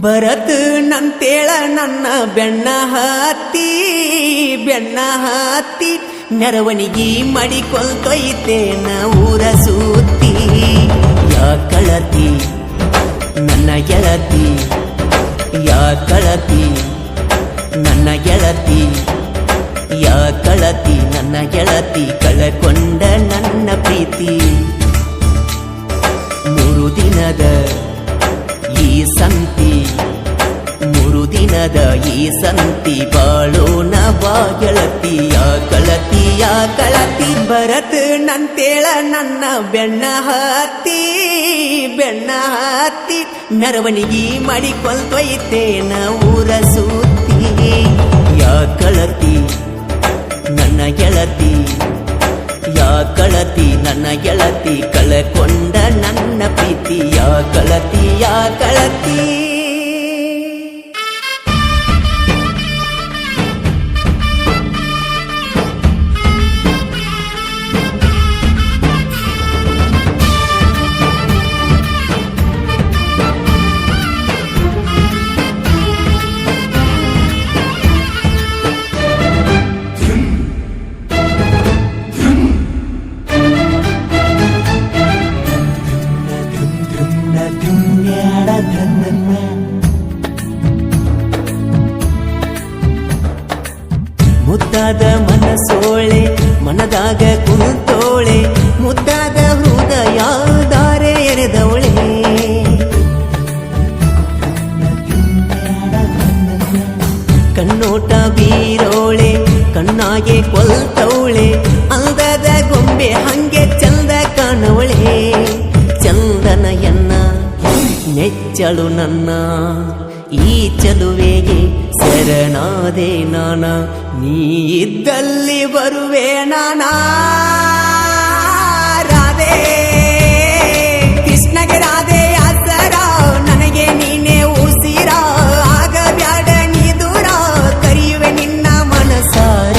ಬರತ್ ನಂತೇಳ ನನ್ನ ಬೆಣ್ಣ ಹತ್ತಿ ಮೆರವಣಿಗೆ ಮಾಡಿಕೊಳ್ತೊಯ್ತೇನ ಊರ ಸುತ್ತಿ. ಯಾ ಕಳತಿ ನನ್ನ ಗೆಳತಿ, ಯಾ ಕಳತಿ ನನ್ನ ಗೆಳತಿ, ಯಾ ಕಳತಿ ನನ್ನ ಗೆಳತಿ, ಕಳಕೊಂಡ ನನ್ನ ಪ್ರೀತಿ. 3 ದಿನದ ಈ ಸಂತಿ, 3 ದಿನದ ಈ ಸಂತಿ, ಬಾಳೋಣ ಬಾ ಗೆಳತಿ. ಯಾ ಕಳತಿ ಯಾ ಕಳತಿ, ಬರತ್ ನಂತೇಳ ನನ್ನ ಬೆಣ್ಣ ಹತ್ತಿ ಮೆರವಣಿಗೆ ಮಾಡಿಕೊಳ್ತೊಯ್ತೇನ ಊರ ಸುತ್ತಿ. ಯಾ ಕಳತಿ ನನ್ನ ಗೆಳತಿ, ಯಾ ಕಳತಿ ನನ್ನ ಗೆಳತಿ, ಕಳಕೊಂಡ ನನ್ನ ಪ್ರೀತಿ. ಯಾ ಕಳತಿ ಯಾ ಕಳತಿ. ಮುದ್ದಾದ ಮನಸೋಳೆ ಮನದಾಗ ಕುಂತೋಳೆ, ಮುದ್ದಾದ ಹೃದಯ ದಾರೆ ಎರೆದವಳೆ. ಕಣ್ಣೋಟ ಬೀರೋಳೆ ಕಣ್ಣಾಗೆ ಕೊಲ್ತವಳೆ, ಅಂದದ ಗೊಂಬೆ ಹಂಗೆ ಚಂದ ಕಾಣವಳೆ. ಚಂದನ ಎನ್ನ ನೆಚ್ಚಳು ನನ್ನ, ಈ ಚಲುವೆಗೆ ಶರಣಾದೆ ನಾನ, ನೀ ಇದ್ದಲ್ಲಿ ಬರುವೆ ನಾನಾ. ರಾಧೆ ಕೃಷ್ಣಗೆ ರಾಧೆ ಆಸರ, ನನಗೆ ನೀನೇ ಉಸಿರ, ಆಗ ಬ್ಯಾಡ ನೀ ದೂರ, ಕರೆಯುವೆ ನಿನ್ನ ಮನಸಾರ.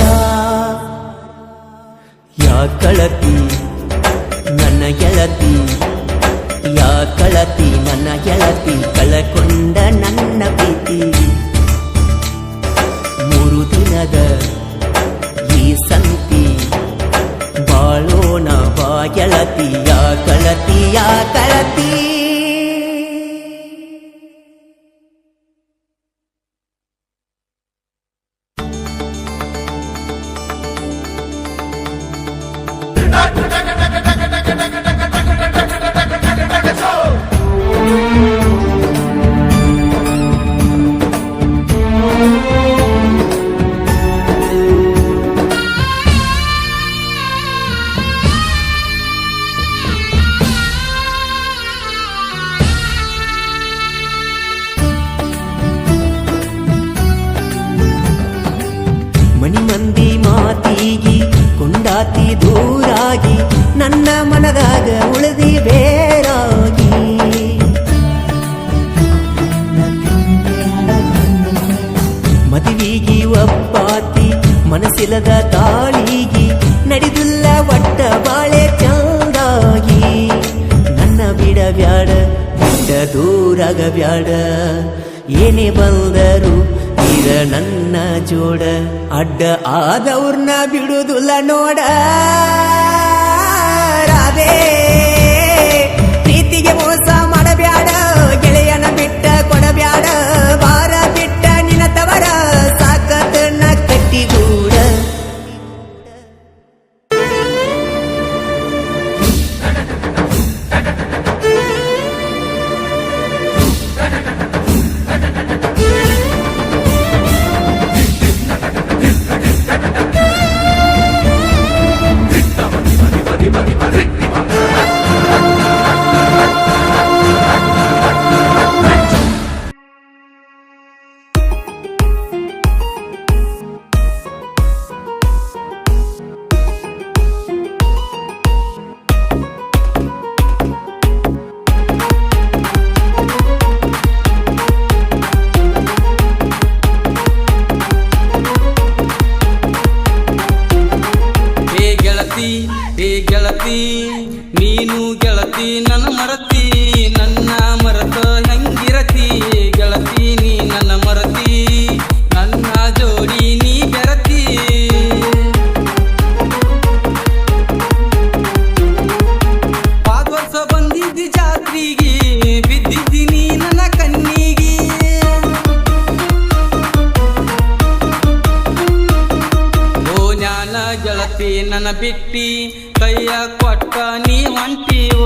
ಯಾ ಕಳತಿ ನನ್ನ ಗೆಳತಿ, ಯಾ ಕಳತಿ ನನ್ನ ಗೆಳತಿ, ಕಳಕೊಂಡ ನನ್ನ ಪ್ರೀತಿ. 3 ದಿನದ ಈ ಸಂತಿ, ಬಾಳೋಣ ಬಾ ಗೆಳತಿ. ಯಾ ಕಳತಿ ಯಾ ಕಳತಿ. ಮನಿ ಮಂದಿ ಮಾತಿಗಿ ಕೊಂಡಾತಿ ದೂರಾಗಿ, ನನ್ನ ಮನದಾಗ ಉಳಿದಿ ಬೇರಾಗಿ. ಮದುವಿಗಿ ಒಪ್ಪಾತಿ ಮನಸ್ಸಿಲ್ಲದ ತಾಳಿಗಿ, ನಡೆದಿಲ್ಲ ಒಟ್ಟ ಬಾಳೆ ಚಂದಾಗಿ. ನನ್ನ ಬಿಡಬ್ಯಾಡ ಬಿಟ್ಟ ದೂರಾಗ ಬ್ಯಾಡ, ಏನೇ ಬಂದರು ಇರ ನನ್ನ ಜೋಡ, ಅಡ್ಡ ಆದವ್ರನ್ನ ಬಿಡುದಿಲ್ಲ ನೋಡ. ರಾಧೆ ಪ್ರೀತಿಗೆ ಮೋಸ ಮಾಡಬ್ಯಾಡ, ಗೆಳೆಯನ ಬಿಟ್ಟ ಕೊಡಬ್ಯಾಡ, ಬಾರ ಬಿಟ್ಟ ನಿನ್ನ ತವರ, ಸಾಕತನ ಕಟ್ಟಿಗೂಡ. ನನ್ನ ಬಿಟ್ಟಿ ಕೈಯ ಕೊಟ್ಟ ನೀ ಹೊಂಟಿವ